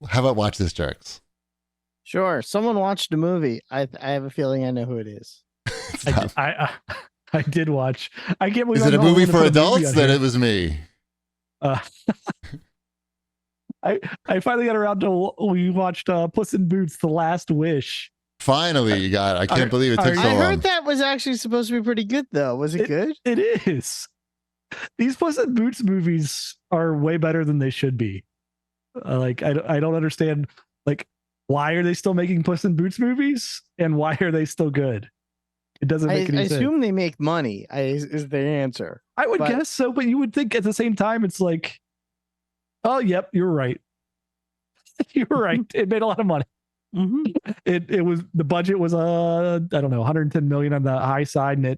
How about Watch This, Jerks? Sure. Someone watched a movie. I have a feeling I know who it is. It's not- I did watch. I can't believe Is it a I'm the only movie one to for put a movie adults? on Then here. it was me. Uh, I finally got around to we watched Puss in Boots: The Last Wish. Finally, you got it. I can't believe it took so I long. heard that was actually supposed to be pretty good, though. Was it good? It is. These Puss in Boots movies are way better than they should be. I don't understand. Like, why are they still making Puss in Boots movies, and why are they still good? It doesn't make any I sense. assume they make money. Is the answer? I would guess so, but you would think at the same time it's like, oh, yep, you're right. You're right. It made a lot of money. Mm-hmm. It was, the budget was I don't know, 110 million on the high side, and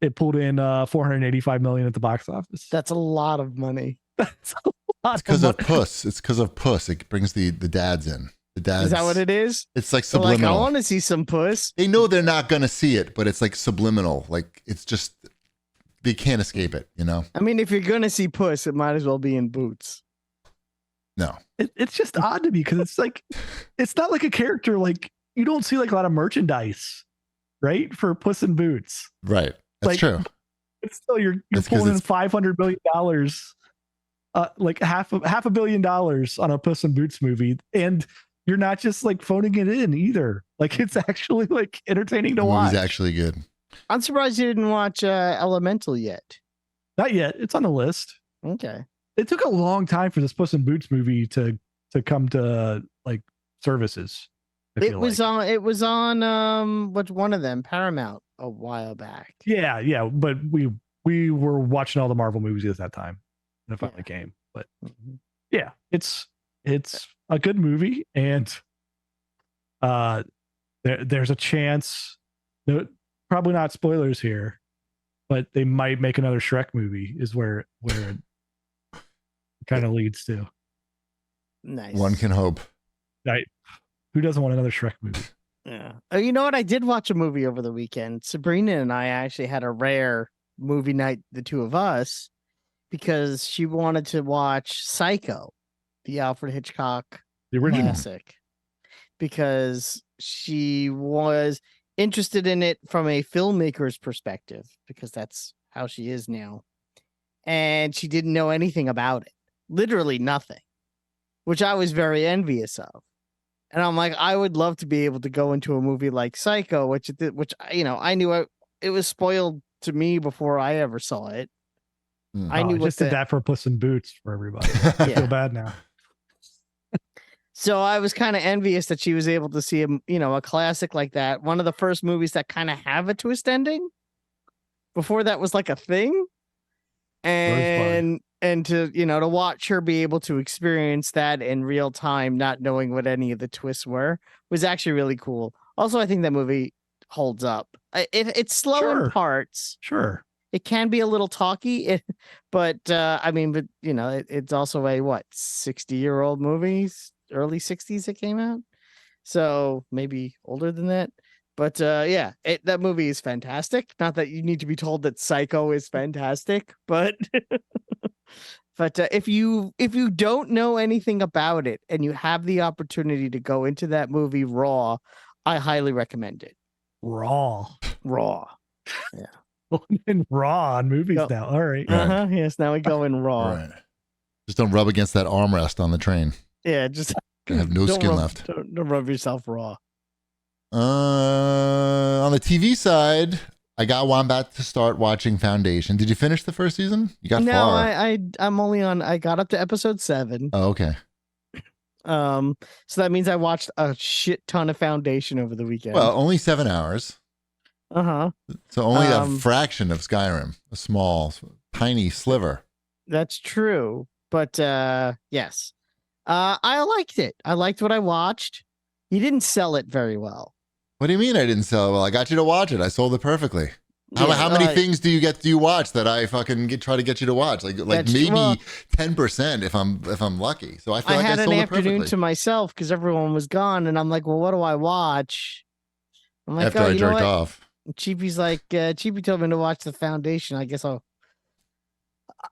it pulled in 485 million at the box office. That's a lot of money. That's a lot. It's because of Puss. It's because of Puss. It brings the dads in. The dads. Is that what it is? It's like They're like, subliminal. I want to see some Puss. They know they're not going to see it, but it's like subliminal. Like it's just they can't escape it. You know. I mean, if you're gonna see Puss, it might as well be in Boots. No. It's just odd to me because it's like, it's not like a character, like you don't see like a lot of merchandise, right? For Puss in Boots. Right. That's Like, true. It's still, you're That's 'cause pulling in it's- $500 million, like half a billion dollars on a Puss in Boots movie. And you're not just like phoning it in either. Like it's actually like entertaining to The watch. movie's actually good. I'm surprised you didn't watch Elemental yet. Not yet. It's on the list. Okay. It took a long time for this Puss in Boots movie to come to like services. It was on what's one of them, Paramount, a while back. Yeah, but we were watching all the Marvel movies at that time, and it finally came. But yeah, it's a good movie, and there's a chance, probably not spoilers here, but they might make another Shrek movie. Is where it kind of leads to. Nice. One can hope. Who doesn't want another Shrek movie? Yeah. Oh, you know what? I did watch a movie over the weekend. Sabrina and I actually had a rare movie night, the two of us, because she wanted to watch Psycho, the Alfred Hitchcock The original. classic, because she was interested in it from a filmmaker's perspective, because that's how she is now. And she didn't know anything about it, literally nothing, which I was very envious of. And I'm like, I would love to be able to go into a movie like Psycho, which I knew it was spoiled to me before I ever saw it. I knew I just did that for Puss in Boots for everybody. I feel bad now. So I was kind of envious that she was able to see a classic like that. One of the first movies that kind of have a twist ending. Before that was like a thing. And to watch her be able to experience that in real time, not knowing what any of the twists were, was actually really cool. Also, I think that movie holds up. It's slow in parts. Sure. It can be a little talky, but it's also a 60-year-old movie, early 60s it came out. So maybe older than that. But that movie is fantastic. Not that you need to be told that Psycho is fantastic, but if you don't know anything about it and you have the opportunity to go into that movie raw, I highly recommend it. Raw. Yeah. In raw on movies now. All right. Yes, now we go in raw. Right. Just don't rub against that armrest on the train. Yeah, just I have no skin left. Don't rub yourself raw. On the TV side, I got Wombat to start watching Foundation. Did you finish the first season? You got far. I'm only on. I got up to episode 7. Oh, okay. So that means I watched a shit ton of Foundation over the weekend. Well, only 7 hours. Uh-huh. So only a fraction of Skyrim, a small, tiny sliver. That's true. But yes. I liked it. I liked what I watched. You didn't sell it very well. What do you mean I didn't sell it? Well, I got you to watch it. I sold it perfectly. How many things do you watch that I fucking try to get you to watch? Like maybe 10% if I'm lucky. So I feel like I sold it perfectly. I had an afternoon to myself because everyone was gone, and I'm like, well, what do I watch? I'm like, after I jerked off. Cheapy's like, Cheapy told me to watch The Foundation. I guess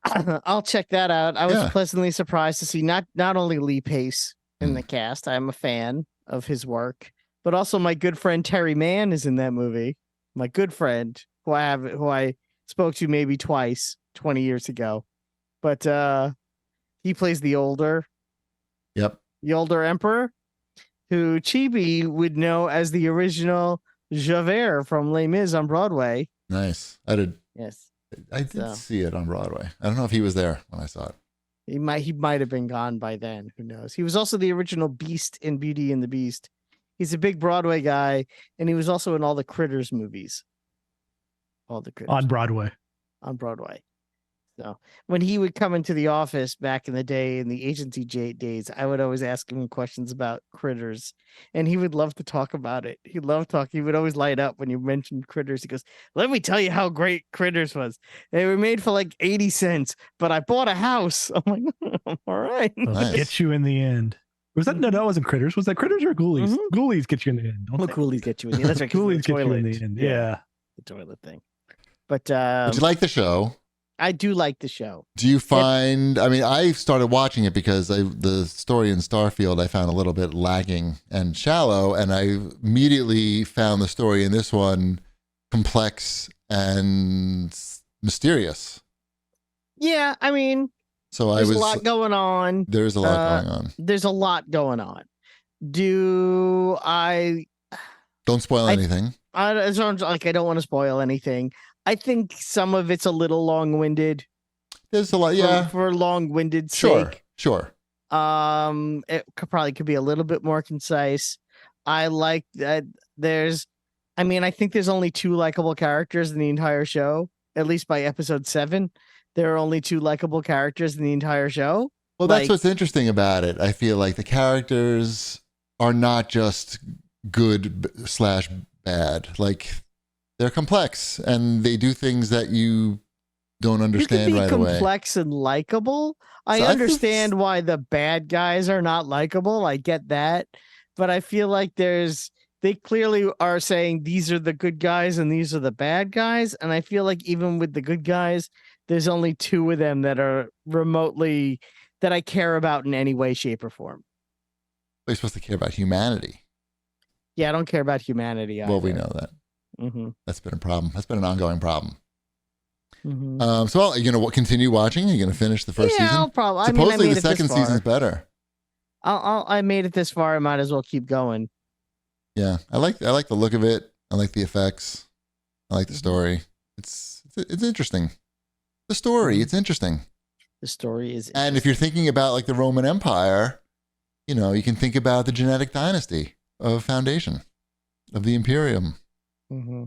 I'll check that out. I was pleasantly surprised to see not only Lee Pace, in the cast. I'm a fan of his work, but also my good friend Terry Mann is in that movie. My good friend who I spoke to maybe twice 20 years ago, but he plays the older emperor, who Chibi would know as the original Javert from Les Mis on Broadway. Nice. I did So, see it on Broadway. I don't know if he was there when I saw it. he might have been gone by then. Who knows? He was also the original Beast in Beauty and the Beast. He's a big Broadway guy, and he was also in all the Critters movies. All the Critters on Broadway. On Broadway. So when he would come into the office back in the day, in the agency days, I would always ask him questions about Critters, and he would love to talk about it. He loved talking. He would always light up when you mentioned Critters. He goes, "Let me tell you how great Critters was. They were made for like 80 cents, but I bought a house." I'm like, all right. Nice. Get you in the end. Was that no? That wasn't Critters. Was that Critters or Ghoulies? Mhm. Ghoulies get you in the end. Don't Well, they? Ghoulies get you in the end. That's right. 'Cause of the Ghoulies get you in toilet. the end. Yeah. The toilet thing. But But you like the show? I do like the show. Do you find? I mean, I started watching it because the story in Starfield I found a little bit lagging and shallow, and I immediately found the story in this one complex and mysterious. Yeah, I mean, So there's a lot going on. There's a lot going on. There's a lot going on. Do I? Don't spoil anything. I don't want to spoil anything. I think some of it's a little long-winded. There's a lot, yeah. For long-winded Sure, sake. It could be a little bit more concise. I like that I think there's only 2 likable characters in the entire show. At least by episode 7, there are only 2 likable characters in the entire show. Well, that's what's interesting about it. I feel like the characters are not just good/bad. Like, they're complex and they do things that you don't understand right away. Complex and likable. I understand why the bad guys are not likable. I get that. But I feel like they clearly are saying these are the good guys and these are the bad guys. And I feel like even with the good guys, there's only 2 of them that are remotely that I care about in any way, shape, or form. You're supposed to care about humanity. Yeah, I don't care about humanity either. Well, we know that. Mm-hmm. That's been a problem. That's been an ongoing problem. Mm-hmm. So are you going to continue watching? Are you going to finish the first season? I'll probably. Supposedly the second season's better. I made it this far. I might as well keep going. Yeah, I like the look of it. I like the effects. I like the story. It's interesting. The story, it's interesting. The story is. And if you're thinking about like the Roman Empire, you can think about the genetic dynasty of Foundation, of the Imperium. Mm-hmm.